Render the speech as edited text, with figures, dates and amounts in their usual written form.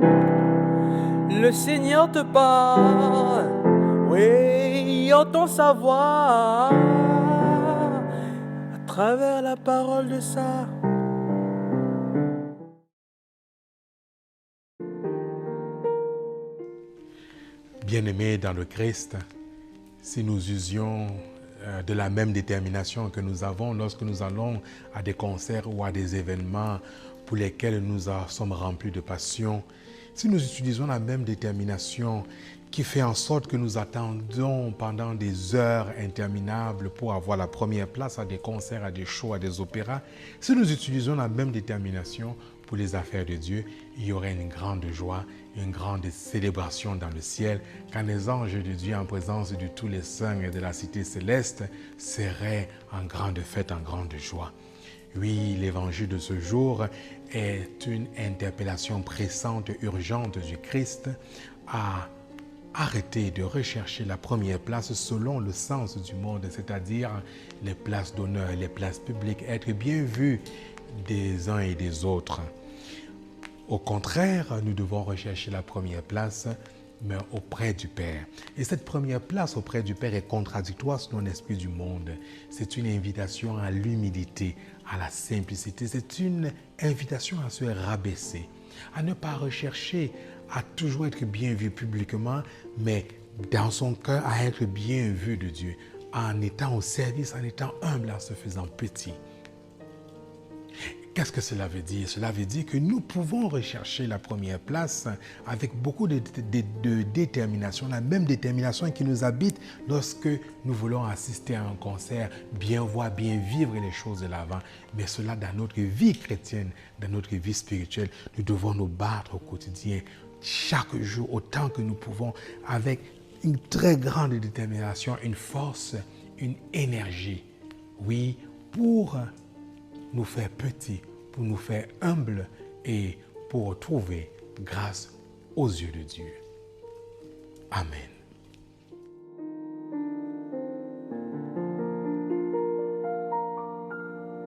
Le Seigneur te parle, oui, entend sa voix à travers la parole de ça. Bien-aimés dans le Christ, si nous usions de la même détermination que nous avons lorsque nous allons à des concerts ou à des événements pour lesquels nous sommes remplis de passion, si nous utilisons la même détermination qui fait en sorte que nous attendons pendant des heures interminables pour avoir la première place à des concerts, à des shows, à des opéras, si nous utilisons la même détermination pour les affaires de Dieu, il y aurait une grande joie, une grande célébration dans le ciel, quand les anges de Dieu en présence de tous les saints et de la cité céleste seraient en grande fête, en grande joie. Oui, l'évangile de ce jour est une interpellation pressante, urgente du Christ à arrêter de rechercher la première place selon le sens du monde, c'est-à-dire les places d'honneur, les places publiques, être bien vu des uns et des autres. Au contraire, nous devons rechercher la première place, mais auprès du Père. Et cette première place auprès du Père est contradictoire selon l'esprit du monde. C'est une invitation à l'humilité, à la simplicité. C'est une invitation à se rabaisser, à ne pas rechercher à toujours être bien vu publiquement, mais dans son cœur à être bien vu de Dieu, en étant au service, en étant humble, en se faisant petit. Qu'est-ce que cela veut dire? Cela veut dire que nous pouvons rechercher la première place avec beaucoup de détermination, la même détermination qui nous habite lorsque nous voulons assister à un concert, bien voir, bien vivre les choses de l'avant. Mais cela dans notre vie chrétienne, dans notre vie spirituelle, nous devons nous battre au quotidien, chaque jour, autant que nous pouvons, avec une très grande détermination, une force, une énergie. Oui, pour nous faire petits, pour nous faire humbles et pour trouver grâce aux yeux de Dieu. Amen.